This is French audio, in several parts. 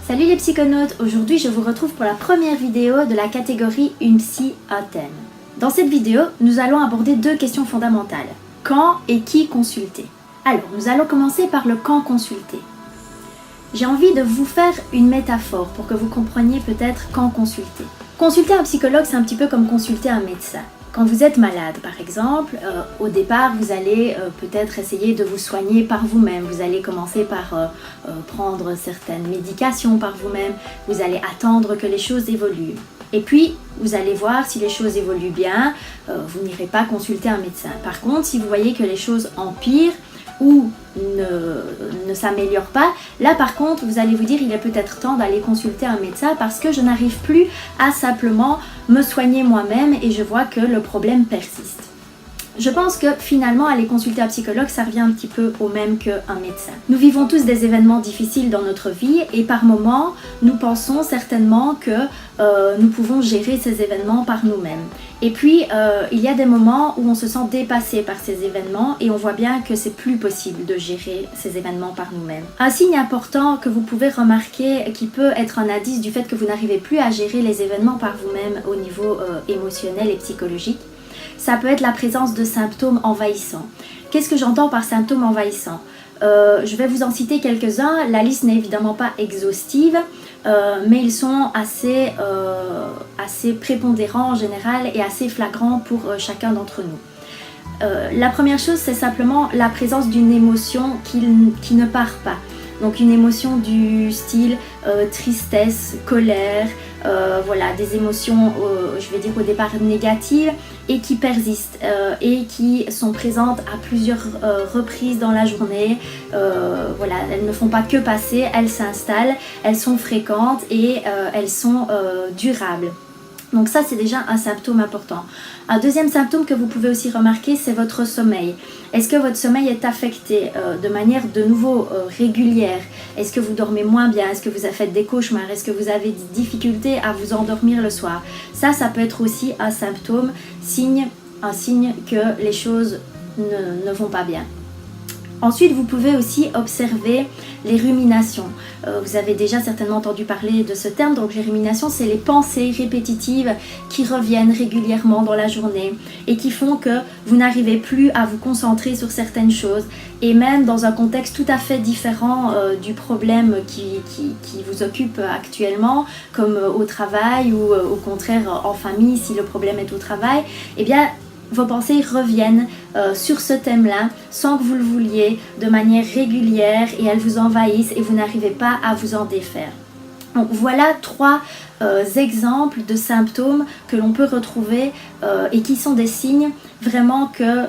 Salut les psychonautes, aujourd'hui je vous retrouve pour la première vidéo de la catégorie Une psy à thème. Dans cette vidéo, nous allons aborder deux questions fondamentales. Quand et qui consulter? Alors, nous allons commencer par le quand consulter. J'ai envie de vous faire une métaphore pour que vous compreniez peut-être quand consulter. Consulter un psychologue, c'est un petit peu comme consulter un médecin. Quand vous êtes malade, par exemple, au départ, vous allez peut-être essayer de vous soigner par vous-même. Vous allez commencer par prendre certaines médications par vous-même. Vous allez attendre que les choses évoluent. Et puis, vous allez voir si les choses évoluent bien. Vous n'irez pas consulter un médecin. Par contre, si vous voyez que les choses empirent ou ne s'améliore pas, là par contre vous allez vous dire il est peut-être temps d'aller consulter un médecin parce que je n'arrive plus à simplement me soigner moi-même et je vois que le problème persiste. Je pense que finalement aller consulter un psychologue ça revient un petit peu au même qu'un médecin. Nous vivons tous des événements difficiles dans notre vie et par moments nous pensons certainement que nous pouvons gérer ces événements par nous-mêmes. Et puis il y a des moments où on se sent dépassé par ces événements et on voit bien que c'est plus possible de gérer ces événements par nous-mêmes. Un signe important que vous pouvez remarquer qui peut être un indice du fait que vous n'arrivez plus à gérer les événements par vous-même au niveau émotionnel et psychologique, ça peut être la présence de symptômes envahissants. Qu'est-ce que j'entends par symptômes envahissants? Je vais vous en citer quelques-uns. La liste n'est évidemment pas exhaustive, mais ils sont assez prépondérants en général et assez flagrants pour chacun d'entre nous. La première chose, c'est simplement la présence d'une émotion qui ne part pas. Donc une émotion du style tristesse, colère, voilà, des émotions, je vais dire au départ négatives et qui persistent et qui sont présentes à plusieurs reprises dans la journée. Voilà, elles ne font pas que passer, elles s'installent, elles sont fréquentes et elles sont durables. Donc ça c'est déjà un symptôme important. Un deuxième symptôme que vous pouvez aussi remarquer c'est votre sommeil. Est-ce que votre sommeil est affecté de manière de nouveau régulière? Est-ce que vous dormez moins bien? Est-ce que vous avez fait des cauchemars? Est-ce que vous avez des difficultés à vous endormir le soir? Ça peut être aussi un symptôme, un signe que les choses ne vont pas bien. Ensuite, vous pouvez aussi observer les ruminations. Vous avez déjà certainement entendu parler de ce terme. Donc les ruminations, c'est les pensées répétitives qui reviennent régulièrement dans la journée et qui font que vous n'arrivez plus à vous concentrer sur certaines choses. Et même dans un contexte tout à fait différent du problème qui vous occupe actuellement, comme au travail ou au contraire en famille, si le problème est au travail, eh bien, vos pensées reviennent sur ce thème-là sans que vous le vouliez, de manière régulière et elles vous envahissent et vous n'arrivez pas à vous en défaire. Donc voilà trois exemples de symptômes que l'on peut retrouver et qui sont des signes vraiment que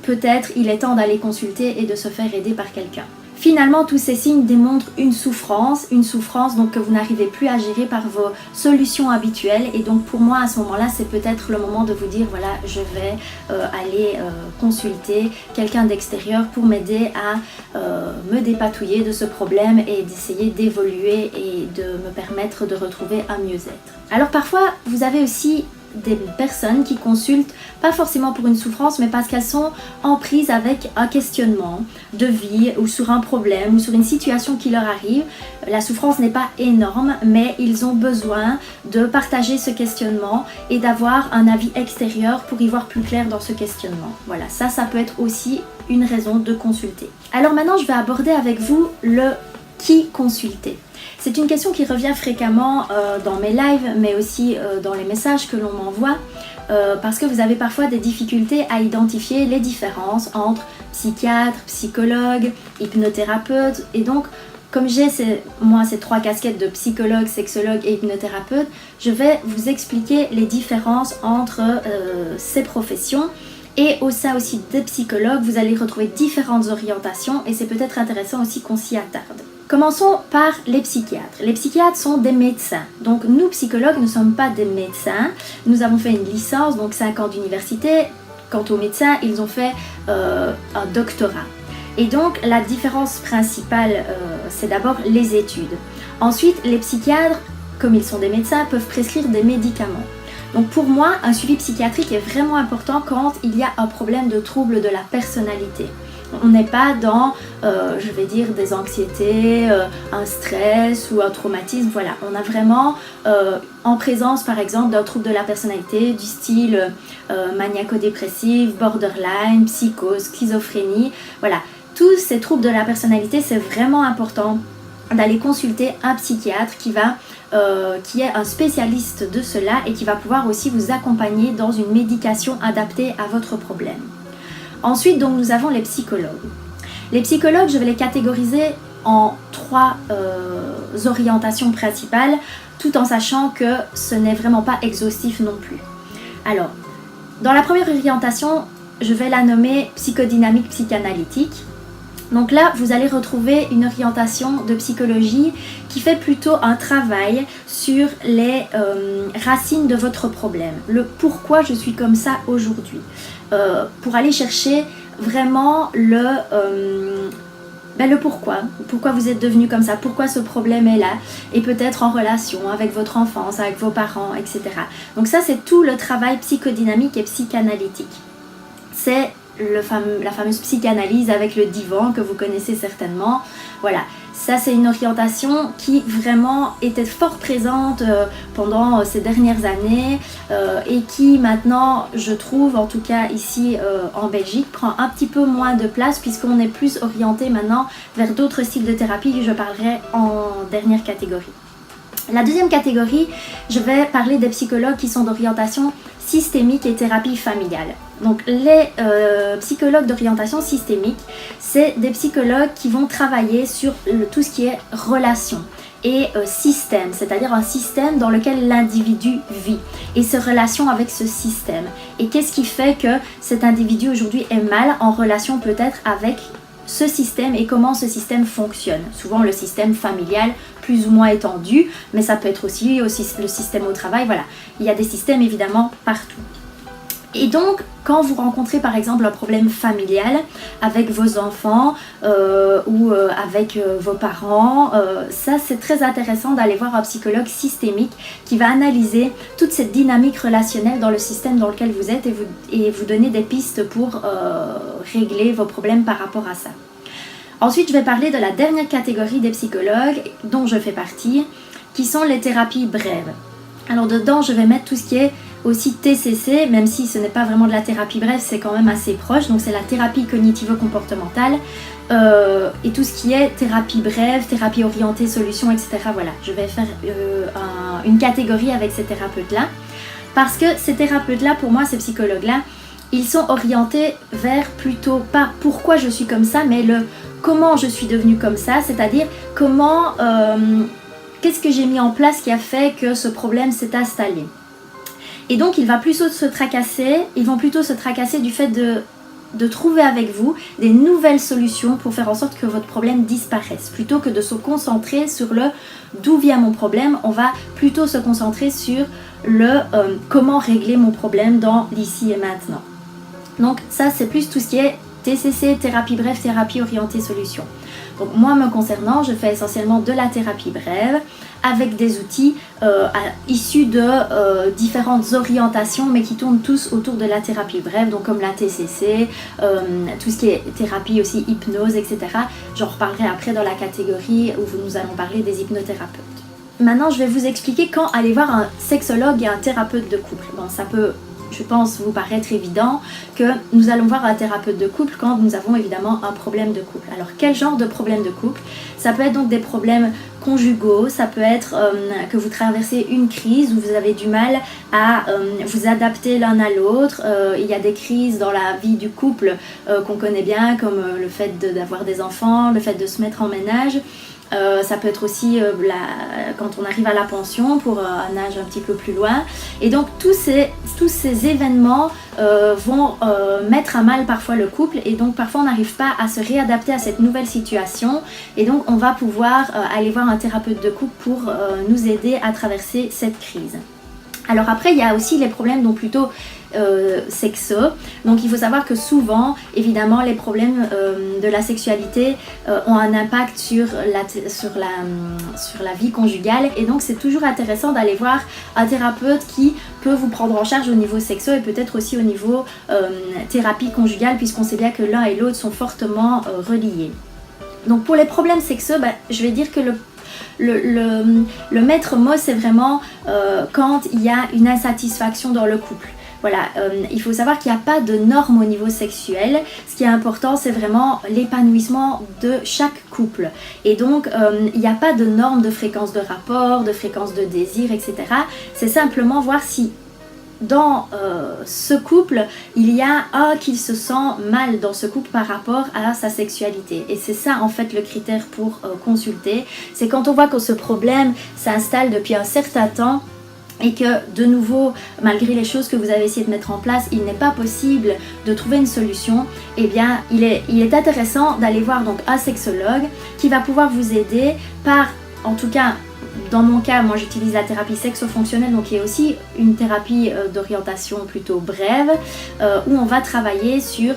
peut-être il est temps d'aller consulter et de se faire aider par quelqu'un. Finalement, tous ces signes démontrent une souffrance donc que vous n'arrivez plus à gérer par vos solutions habituelles. Et donc pour moi, à ce moment-là, c'est peut-être le moment de vous dire, voilà, je vais aller consulter quelqu'un d'extérieur pour m'aider à me dépatouiller de ce problème et d'essayer d'évoluer et de me permettre de retrouver un mieux-être. Alors parfois, vous avez aussi des personnes qui consultent pas forcément pour une souffrance mais parce qu'elles sont en prise avec un questionnement de vie ou sur un problème ou sur une situation qui leur arrive. La souffrance n'est pas énorme mais ils ont besoin de partager ce questionnement et d'avoir un avis extérieur pour y voir plus clair dans ce questionnement. Voilà, ça peut être aussi une raison de consulter. Alors maintenant je vais aborder avec vous le qui consulter. C'est une question qui revient fréquemment dans mes lives, mais aussi dans les messages que l'on m'envoie, parce que vous avez parfois des difficultés à identifier les différences entre psychiatre, psychologue, hypnothérapeute. Et donc, comme j'ai moi ces trois casquettes de psychologue, sexologue et hypnothérapeute, je vais vous expliquer les différences entre ces professions. Et au sein aussi des psychologues, vous allez retrouver différentes orientations et c'est peut-être intéressant aussi qu'on s'y attarde. Commençons par les psychiatres. Les psychiatres sont des médecins. Donc nous, psychologues, ne sommes pas des médecins. Nous avons fait une licence, donc 5 ans d'université. Quant aux médecins, ils ont fait un doctorat. Et donc la différence principale, c'est d'abord les études. Ensuite, les psychiatres, comme ils sont des médecins, peuvent prescrire des médicaments. Donc pour moi, un suivi psychiatrique est vraiment important quand il y a un problème de trouble de la personnalité. On n'est pas dans, je vais dire, des anxiétés, un stress ou un traumatisme. Voilà, on a vraiment en présence, par exemple, d'un trouble de la personnalité du style maniaco-dépressif, borderline, psychose, schizophrénie. Voilà, tous ces troubles de la personnalité, c'est vraiment important d'aller consulter un psychiatre qui est un spécialiste de cela et qui va pouvoir aussi vous accompagner dans une médication adaptée à votre problème. Ensuite, donc, nous avons les psychologues. Les psychologues, je vais les catégoriser en 3 orientations principales, tout en sachant que ce n'est vraiment pas exhaustif non plus. Alors, dans la première orientation, je vais la nommer psychodynamique psychanalytique. Donc là, vous allez retrouver une orientation de psychologie qui fait plutôt un travail sur les racines de votre problème, le pourquoi je suis comme ça aujourd'hui, pour aller chercher vraiment le pourquoi vous êtes devenu comme ça, pourquoi ce problème est là, et peut-être en relation avec votre enfance, avec vos parents, etc. Donc ça, c'est tout le travail psychodynamique et psychanalytique. C'est la fameuse psychanalyse avec le divan que vous connaissez certainement. Voilà, ça c'est une orientation qui vraiment était fort présente pendant ces dernières années et qui maintenant, je trouve, en tout cas ici en Belgique, prend un petit peu moins de place puisqu'on est plus orienté maintenant vers d'autres styles de thérapie. Je parlerai en dernière catégorie. La deuxième catégorie, je vais parler des psychologues qui sont d'orientation systémique et thérapie familiale. Donc les psychologues d'orientation systémique, c'est des psychologues qui vont travailler sur tout ce qui est relation et système, c'est-à-dire un système dans lequel l'individu vit et ses relations avec ce système. Et qu'est-ce qui fait que cet individu aujourd'hui est mal en relation peut-être avec ce système et comment ce système fonctionne. Souvent le système familial plus ou moins étendu, mais ça peut être aussi le système au travail. Voilà, il y a des systèmes évidemment partout. Et donc, quand vous rencontrez par exemple un problème familial avec vos enfants ou avec vos parents, ça c'est très intéressant d'aller voir un psychologue systémique qui va analyser toute cette dynamique relationnelle dans le système dans lequel vous êtes et vous donner des pistes pour régler vos problèmes par rapport à ça. Ensuite, je vais parler de la dernière catégorie des psychologues dont je fais partie, qui sont les thérapies brèves. Alors dedans, je vais mettre tout ce qui est aussi TCC, même si ce n'est pas vraiment de la thérapie brève, c'est quand même assez proche. Donc c'est la thérapie cognitivo-comportementale et tout ce qui est thérapie brève, thérapie orientée, solution, etc. Voilà, je vais faire une catégorie avec ces thérapeutes-là. Parce que ces thérapeutes-là, pour moi, ces psychologues-là, ils sont orientés vers plutôt pas pourquoi je suis comme ça, mais le comment je suis devenue comme ça, c'est-à-dire comment, qu'est-ce que j'ai mis en place qui a fait que ce problème s'est installé. Et donc ils vont plutôt se tracasser du fait de trouver avec vous des nouvelles solutions pour faire en sorte que votre problème disparaisse. Plutôt que de se concentrer sur le d'où vient mon problème, on va plutôt se concentrer sur le comment régler mon problème dans l'ici et maintenant. Donc ça c'est plus tout ce qui est TCC, thérapie brève, thérapie orientée solution. Donc moi me concernant, je fais essentiellement de la thérapie brève avec des outils issus de différentes orientations mais qui tournent tous autour de la thérapie brève, donc comme la TCC, tout ce qui est thérapie aussi, hypnose, etc. J'en reparlerai après dans la catégorie où nous allons parler des hypnothérapeutes. Maintenant je vais vous expliquer quand aller voir un sexologue et un thérapeute de couple. Bon, ça peut, je pense, vous paraître évident que nous allons voir un thérapeute de couple quand nous avons évidemment un problème de couple. Alors quel genre de problème de couple? Ça peut être donc des problèmes conjugaux, ça peut être que vous traversez une crise où vous avez du mal à vous adapter l'un à l'autre. Il y a des crises dans la vie du couple qu'on connaît bien, comme le fait d'avoir des enfants, le fait de se mettre en ménage. Ça peut être aussi quand on arrive à la pension pour un âge un petit peu plus loin. Et donc tous ces événements vont mettre à mal parfois le couple, et donc parfois on n'arrive pas à se réadapter à cette nouvelle situation, et donc on va pouvoir aller voir un thérapeute de couple pour nous aider à traverser cette crise. Alors après, il y a aussi les problèmes donc plutôt sexo. Donc il faut savoir que souvent, évidemment, les problèmes de la sexualité ont un impact sur la vie conjugale, et donc c'est toujours intéressant d'aller voir un thérapeute qui peut vous prendre en charge au niveau sexo et peut-être aussi au niveau thérapie conjugale, puisqu'on sait bien que l'un et l'autre sont fortement reliés. Donc pour les problèmes sexuels, je vais dire que le maître mot, c'est vraiment quand il y a une insatisfaction dans le couple. Voilà, il faut savoir qu'il n'y a pas de normes au niveau sexuel. Ce qui est important, c'est vraiment l'épanouissement de chaque couple. Et donc, il n'y a pas de normes de fréquence de rapport, de fréquence de désir, etc. C'est simplement voir si dans ce couple, il y a un qui se sent mal dans ce couple par rapport à sa sexualité. Et c'est ça en fait le critère pour consulter. C'est quand on voit que ce problème s'installe depuis un certain temps, et que de nouveau, malgré les choses que vous avez essayé de mettre en place, il n'est pas possible de trouver une solution, eh bien il est intéressant d'aller voir donc un sexologue qui va pouvoir vous aider par, en tout cas dans mon cas, moi j'utilise la thérapie sexo-fonctionnelle, donc qui est aussi une thérapie d'orientation plutôt brève, où on va travailler sur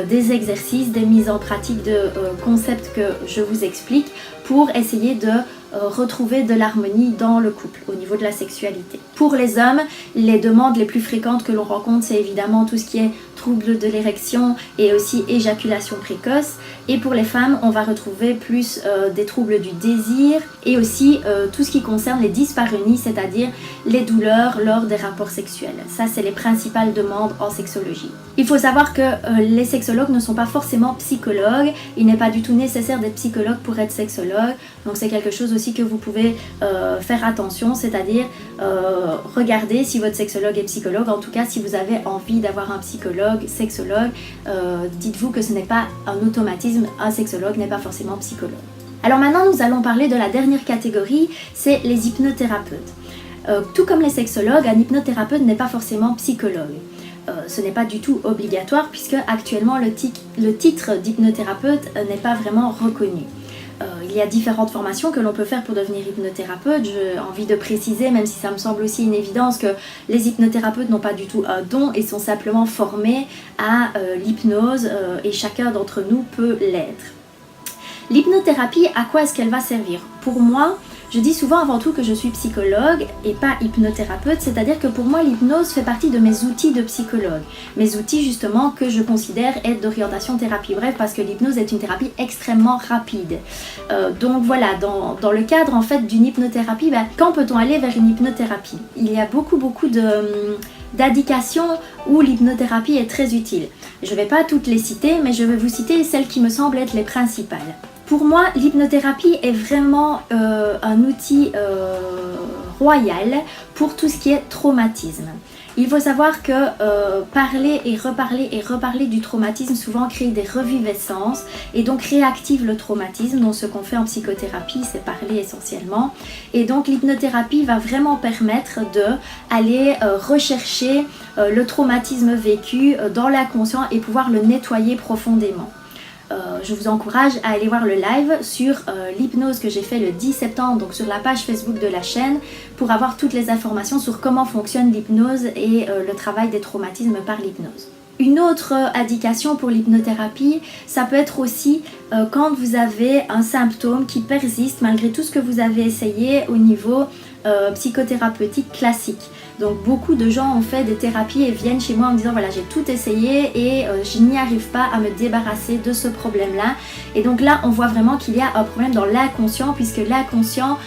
des exercices, des mises en pratique de concepts que je vous explique pour essayer de retrouver de l'harmonie dans le couple au niveau de la sexualité. Pour les hommes, les demandes les plus fréquentes que l'on rencontre, c'est évidemment tout ce qui est troubles de l'érection et aussi éjaculation précoce. Et pour les femmes, on va retrouver plus des troubles du désir et aussi tout ce qui concerne les dyspareunies, c'est-à-dire les douleurs lors des rapports sexuels. Ça, c'est les principales demandes en sexologie. Il faut savoir que les sexologues ne sont pas forcément psychologues. Il n'est pas du tout nécessaire d'être psychologue pour être sexologue. Donc c'est quelque chose aussi que vous pouvez faire attention, c'est-à-dire regarder si votre sexologue est psychologue. En tout cas, si vous avez envie d'avoir un psychologue, sexologue, dites-vous que ce n'est pas un automatisme. Un sexologue n'est pas forcément psychologue. Alors maintenant, nous allons parler de la dernière catégorie, c'est les hypnothérapeutes. Tout comme les sexologues, un hypnothérapeute n'est pas forcément psychologue. Ce n'est pas du tout obligatoire puisque actuellement le titre d'hypnothérapeute n'est pas vraiment reconnu. Il y a différentes formations que l'on peut faire pour devenir hypnothérapeute. J'ai envie de préciser, même si ça me semble aussi une évidence, que les hypnothérapeutes n'ont pas du tout un don et sont simplement formés à l'hypnose et chacun d'entre nous peut l'être. L'hypnothérapie, à quoi est-ce qu'elle va servir? Pour moi, je dis souvent avant tout que je suis psychologue et pas hypnothérapeute, c'est-à-dire que pour moi l'hypnose fait partie de mes outils de psychologue. Mes outils justement que je considère être d'orientation thérapie brève, parce que l'hypnose est une thérapie extrêmement rapide. Donc voilà, dans le cadre en fait d'une hypnothérapie, quand peut-on aller vers une hypnothérapie? Il y a beaucoup d'indications où l'hypnothérapie est très utile. Je ne vais pas toutes les citer, mais je vais vous citer celles qui me semblent être les principales. Pour moi, l'hypnothérapie est vraiment un outil royal pour tout ce qui est traumatisme. Il faut savoir que parler et reparler du traumatisme souvent crée des reviviscences et donc réactive le traumatisme. Donc ce qu'on fait en psychothérapie, c'est parler essentiellement. Et donc l'hypnothérapie va vraiment permettre d'aller rechercher le traumatisme vécu dans l'inconscient et pouvoir le nettoyer profondément. Je vous encourage à aller voir le live sur l'hypnose que j'ai fait le 10 septembre, donc sur la page Facebook de la chaîne, pour avoir toutes les informations sur comment fonctionne l'hypnose et le travail des traumatismes par l'hypnose. Une autre indication pour l'hypnothérapie, ça peut être aussi quand vous avez un symptôme qui persiste malgré tout ce que vous avez essayé au niveau psychothérapeutique classique. Donc beaucoup de gens ont fait des thérapies et viennent chez moi en me disant voilà, j'ai tout essayé et je n'y arrive pas à me débarrasser de ce problème là. Et donc là on voit vraiment qu'il y a un problème dans l'inconscient, puisque l'inconscient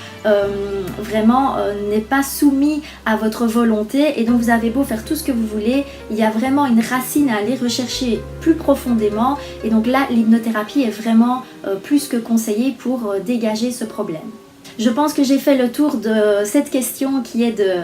vraiment n'est pas soumis à votre volonté, et donc vous avez beau faire tout ce que vous voulez, il y a vraiment une racine à aller rechercher plus profondément, et donc là l'hypnothérapie est vraiment plus que conseillée pour dégager ce problème. Je pense que j'ai fait le tour de cette question qui est de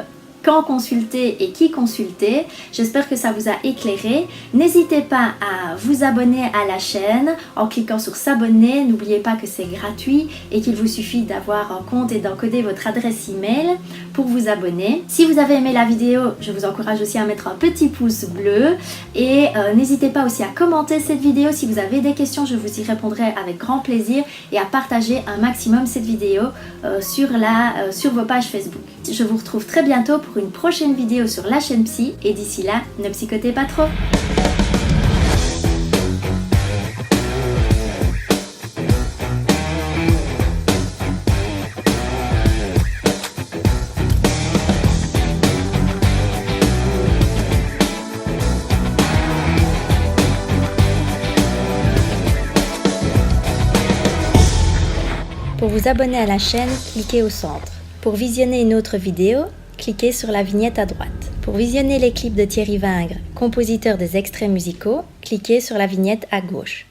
quand consulter et qui consulter. J'espère que ça vous a éclairé. N'hésitez pas à vous abonner à la chaîne en cliquant sur s'abonner. N'oubliez pas que c'est gratuit et qu'il vous suffit d'avoir un compte et d'encoder votre adresse email pour vous abonner. Si vous avez aimé la vidéo, je vous encourage aussi à mettre un petit pouce bleu et n'hésitez pas aussi à commenter cette vidéo. Si vous avez des questions, je vous y répondrai avec grand plaisir, et à partager un maximum cette vidéo sur vos pages Facebook. Je vous retrouve très bientôt pour une prochaine vidéo sur la chaîne Psy, et d'ici là, ne psychotez pas trop. Pour vous abonner à la chaîne, cliquez au centre. Pour visionner une autre vidéo, cliquez sur la vignette à droite. Pour visionner les clips de Thierry Vingres, compositeur des extraits musicaux, cliquez sur la vignette à gauche.